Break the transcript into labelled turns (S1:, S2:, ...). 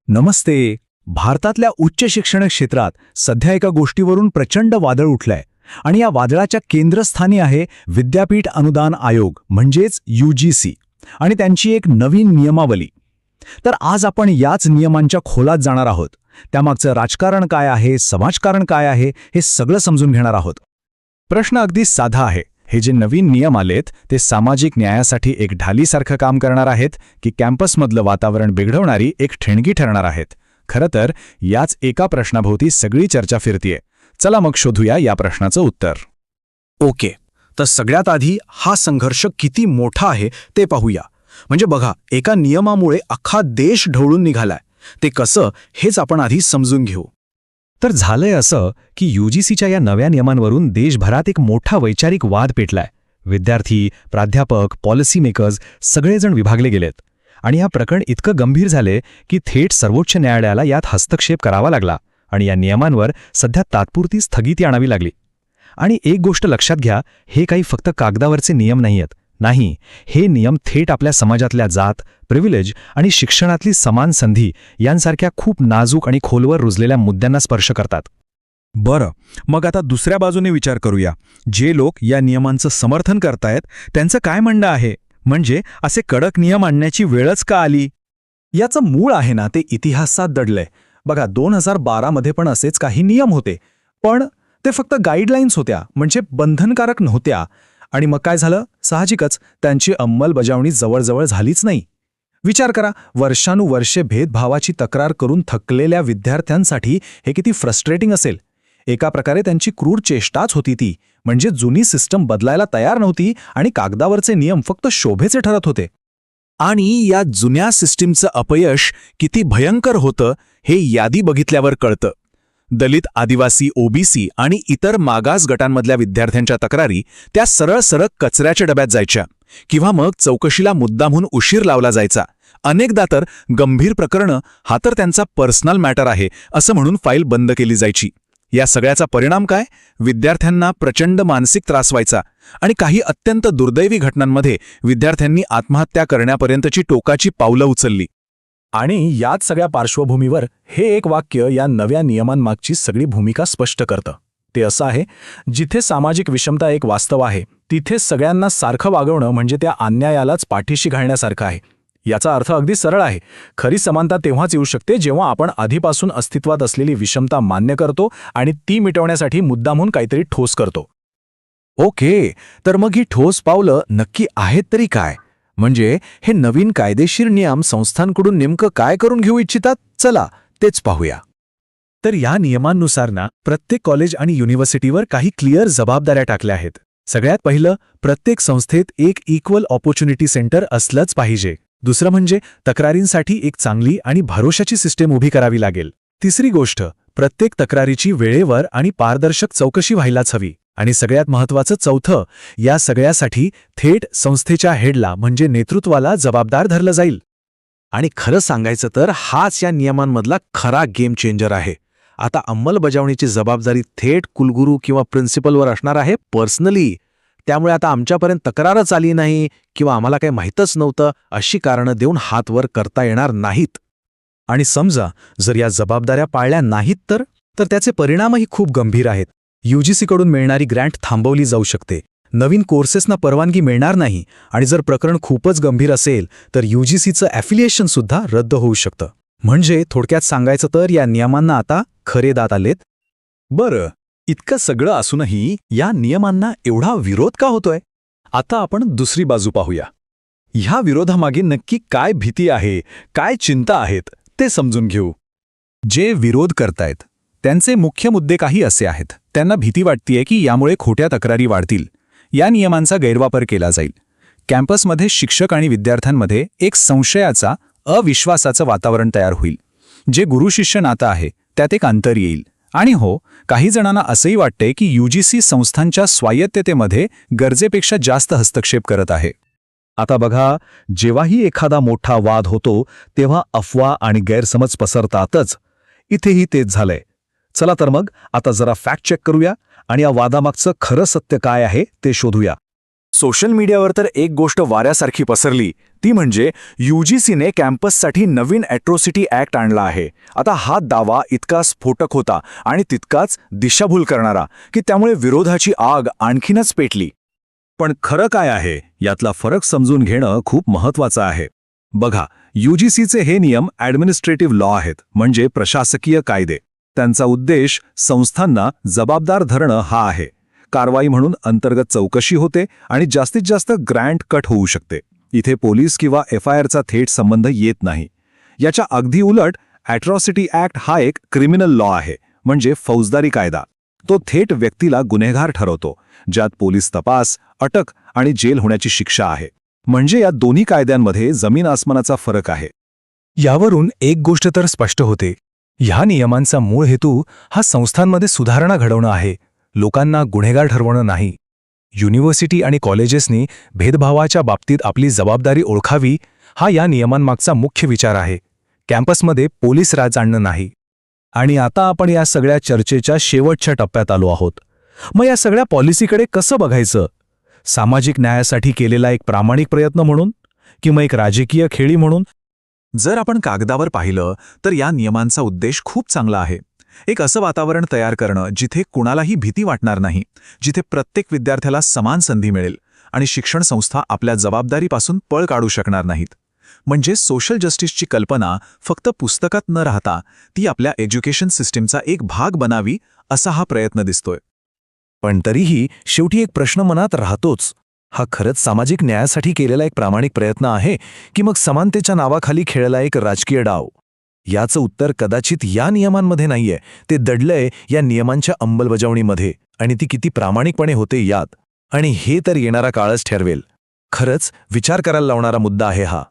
S1: नमस्ते. भारतातल्या उच्च शिक्षण क्षेत्रात सध्या एका गोष्टीवरून प्रचंड वादळ उठलंय आणि या वादळाच्या केंद्रस्थानी आहे विद्यापीठ अनुदान आयोग म्हणजेच UGC आणि त्यांची एक नवीन नियमावली. तर आज आपण याच नियमांच्या खोलात जाणार आहोत. त्यामागचं राजकारण काय आहे, समाजकारण काय आहे, हे सगळं समजून घेणार आहोत. प्रश्न अगदी साधा आहे. हे जे नवीन नियम आलेत ते सामाजिक न्यायासाठी एक ढालीसारखं काम करणार आहेत की कॅम्पसमधलं वातावरण बिघडवणारी एक ठिणगी ठरणार आहेत? खरं तर याच एका प्रश्नाभोवती सगळी चर्चा फिरतीये. चला मग शोधूया या प्रश्नाचं उत्तर. ओके, तर सगळ्यात आधी हा संघर्ष किती मोठा आहे ते पाहूया. म्हणजे बघा, एका नियमामुळे अख्खा देश ढवळून निघालाय. ते कसं हेच आपण आधी समजून घेऊ.
S2: तर झालंय असं की UGCच्या या नव्या नियमांवरून देशभरात एक मोठा वैचारिक वाद पेटलाय. विद्यार्थी, प्राध्यापक, पॉलिसी मेकर्स सगळेजण विभागले गेलेत. आणि हा प्रकरण इतकं गंभीर झाले की थेट सर्वोच्च न्यायालयाला यात हस्तक्षेप करावा लागला आणि या नियमांवर सध्या तात्पुरती स्थगिती आणावी लागली. आणि एक गोष्ट लक्षात घ्या, हे काही फक्त कागदावरचे नियम नाहीयेत. नाही, हे नियम थेट आपल्या समाजातल्या जात, प्रिव्हिलेज आणि शिक्षणातली समान संधी यांसारख्या खूप नाजूक आणि खोलवर रुजलेल्या मुद्द्यांना स्पर्श करतात.
S1: बरं, मग आता दुसऱ्या बाजूने विचार करूया. जे लोक या नियमांचं समर्थन करतायत त्यांचं काय म्हणणं आहे? म्हणजे असे कडक नियम आणण्याची वेळच का आली? याचं मूळ आहे ना ते इतिहासात दडलंय. बघा, 2012 मध्ये पण असेच काही नियम होते, पण ते फक्त गाईडलाईन्स होत्या, म्हणजे बंधनकारक नव्हत्या. आणि मग काय झालं? साहजिकच त्यांची अंमलबजावणी जवळजवळ झालीच नाही. विचार करा, वर्षानुवर्षे भेदभावाची तक्रार करून थकलेल्या विद्यार्थ्यांसाठी हे किती फ्रस्ट्रेटिंग असेल. एका प्रकारे त्यांची क्रूर चेष्टाच होती ती. म्हणजे जुनी सिस्टम बदलायला तयार नव्हती आणि कागदावरचे नियम फक्त शोभेचे ठरत होते. आणि या जुन्या सिस्टीमचं अपयश किती भयंकर होतं हे यादी बघितल्यावर कळतं. दलित, आदिवासी, OBC आणि इतर मागास गटांमधल्या विद्यार्थ्यांच्या तक्रारी त्या सरळ कचऱ्याच्या डब्यात जायच्या किंवा मग चौकशीला मुद्दामहून उशीर लावला जायचा. अनेकदा तर गंभीर प्रकरणं, हा तर त्यांचा पर्सनल मॅटर आहे असं म्हणून फाईल बंद केली जायची. या सगळ्याचा परिणाम काय? विद्यार्थ्यांना प्रचंड मानसिक त्रास व्हायचा आणि काही अत्यंत दुर्दैवी घटनांमध्ये विद्यार्थ्यांनी आत्महत्या करण्यापर्यंतची टोकाची पावलं उचलली. आणि याच सगळ्या पार्श्वभूमीवर हे एक वाक्य या नव्या नियमांमागची सगळी भूमिका स्पष्ट करतं. ते असं आहे, जिथे सामाजिक विषमता एक वास्तव आहे तिथे सगळ्यांना सारखं वागवणं म्हणजे त्या अन्यायालाच पाठीशी घालण्यासारखं आहे. याचा अर्थ अगदी सरळ आहे. खरी समानता तेव्हाच येऊ शकते जेव्हा आपण आधीपासून अस्तित्वात असलेली विषमता मान्य करतो आणि ती मिटवण्यासाठी मुद्दामहून काहीतरी ठोस करतो. ओके, तर मग ही ठोस पावलं नक्की आहेत तरी काय? म्हणजे हे नवीन कायदेशीर नियम संस्थांकडून नेमकं काय करून घेऊ इच्छितात? चला तेच पाहूया.
S2: तर या नियमांनुसार ना प्रत्येक कॉलेज आणि युनिव्हर्सिटीवर काही क्लिअर जबाबदाऱ्या टाकल्या आहेत. सगळ्यात पहिलं, प्रत्येक संस्थेत एक इक्वल ऑपॉर्च्युनिटी सेंटर असलंच पाहिजे. दुसरं म्हणजे तक्रारींसाठी एक चांगली आणि भरोशाची सिस्टीम उभी करावी लागेल. तिसरी गोष्ट, प्रत्येक तक्रारीची वेळेवर आणि पारदर्शक चौकशी व्हायलाच हवी. आणि सगळ्यात महत्त्वाचं चौथं, या सगळ्यासाठी थेट संस्थेच्या हेडला म्हणजे नेतृत्वाला जबाबदार धरलं जाईल.
S3: आणि खरं सांगायचं तर हाच या नियमांमधला खरा गेम चेंजर आहे. आता अंमलबजावणीची जबाबदारी थेट कुलगुरू किंवा प्रिन्सिपलवर असणार आहे पर्सनली. त्यामुळे आता आमच्यापर्यंत तक्रारच आली नाही किंवा आम्हाला काही माहीतच नव्हतं अशी कारणं देऊन हात वर करता येणार नाहीत.
S2: आणि समजा जर या जबाबदाऱ्या पाळल्या नाहीत तर त्याचे परिणामही खूप गंभीर आहेत. UGCकडून मिळणारी ग्रँट थांबवली जाऊ शकते. नवीन कोर्सेसना परवानगी मिळणार नाही आणि जर प्रकरण खूपच गंभीर असेल तर UGCचं ॲफिलिएशन सुद्धा रद्द होऊ शकतं. म्हणजे थोडक्यात सांगायचं तर या नियमांना आता खरे दात आलेत.
S1: बरं, इतकं सगळं असूनही या नियमांना एवढा विरोध का होतोय? आता आपण दुसरी बाजू पाहूया. ह्या विरोधामागे नक्की काय भीती आहे, काय चिंता आहेत ते समजून घेऊ. जे विरोध करतायत त्यांचे मुख्य मुद्दे काही असे आहेत. त्यांना भीती वाटतेय की यामुळे खोट्या तक्रारी वाढतील, या नियमांचा गैरवापर केला जाईल, कॅम्पसमध्ये शिक्षक आणि विद्यार्थ्यांमध्ये एक संशयाचा, अविश्वासाचं वातावरण तयार होईल, जे गुरु-शिष्य नातं आहे त्यात एक अंतर येईल. आणि हो, काही जणांना असंही वाटते की UGC संस्थांच्या स्वायत्ततेमध्ये गरजेपेक्षा जास्त हस्तक्षेप करत आहे.
S2: आता बघा, जेव्हाही एखादा मोठा वाद होतो तेव्हा अफवा आणि गैरसमज पसरतातच. इथेही तेच झालंय. चला तर मग आता जरा फॅक्ट चेक करूया आणि या वादामागचं खरं सत्य काय आहे ते शोधूया.
S1: सोशल मीडियावर तर एक गोष्ट वाऱ्यासारखी पसरली ती म्हणजे UGCने कॅम्पससाठी नवीन ॲट्रॉसिटी ॲक्ट आणला आहे. आता हा दावा इतका स्फोटक होता आणि तितकाच दिशाभूल करणारा की त्यामुळे विरोधाची आग आणखीनच पेटली. पण खरं काय आहे यातला फरक समजून घेणं खूप महत्त्वाचं आहे. बघा, UGCचे हे नियम ॲडमिनिस्ट्रेटिव्ह लॉ आहेत, म्हणजे प्रशासकीय कायदे. त्यांचा उद्देश संस्थांना जबाबदार धरणं हा आहे. कारवाई म्हणून अंतर्गत चौकशी होते आणि जास्तीत जास्त ग्रँट कट होऊ शकते. इथे पोलीस किंवा FIRचा थेट संबंध येत नाही. याच्या अगदी उलट ॲट्रॉसिटी ॲक्ट हा एक क्रिमिनल लॉ आहे, म्हणजे फौजदारी कायदा. तो थेट व्यक्तीला गुन्हेगार ठरवतो, ज्यात पोलीस तपास, अटक आणि जेल होण्याची शिक्षा आहे. म्हणजे या दोन्ही कायद्यांमध्ये जमीन आसमानाचा फरक आहे.
S2: यावरून एक गोष्ट तर स्पष्ट होते. ह्या नियमांचा मूळ हेतू हा संस्थांमध्ये सुधारणा घडवणं आहे, लोकांना गुन्हेगार ठरवणं नाही. युनिव्हर्सिटी आणि कॉलेजेसनी भेदभावाच्या बाबतीत आपली जबाबदारी ओळखावी, हा या नियमांमागचा मुख्य विचार आहे. कॅम्पसमध्ये पोलीस राज आणणं नाही. आणि आता आपण या सगळ्या चर्चेच्या शेवटच्या टप्प्यात आलो आहोत. मग या सगळ्या पॉलिसीकडे कसं बघायचं? सामाजिक न्यायासाठी केलेला एक प्रामाणिक प्रयत्न म्हणून, किंवा एक राजकीय खेळी म्हणून?
S1: जर आपण कागदावर पाहिलं तर या नियमांचा उद्देश खूप चांगला आहे. एक असं वातावरण तयार करणं जिथे कुणालाही भीती वाटणार नाही, जिथे प्रत्येक विद्यार्थ्याला समान संधी मिळेल आणि शिक्षण संस्था आपल्या जबाबदारीपासून पळ काढू शकणार नाहीत. म्हणजे सोशल जस्टिसची कल्पना फक्त पुस्तकात न राहता ती आपल्या एज्युकेशन सिस्टीमचा एक भाग बनावी, असा हा प्रयत्न दिसतोय.
S2: पण तरीही शेवटी एक प्रश्न मनात राहतोच. हा खरंच सामाजिक न्यायासाठी केलेला एक प्रामाणिक प्रयत्न आहे, की मग समानतेच्या नावाखाली खेळला एक राजकीय डाव? याचं उत्तर कदाचित या नियमांमध्ये नाहीये, ते दडलंय या नियमांच्या अंमलबजावणीमध्ये, आणि ती किती प्रामाणिकपणे होते यात. आणि हे तर येणारा काळच ठरवेल. खरंच विचार करायला लावणारा मुद्दा आहे हा.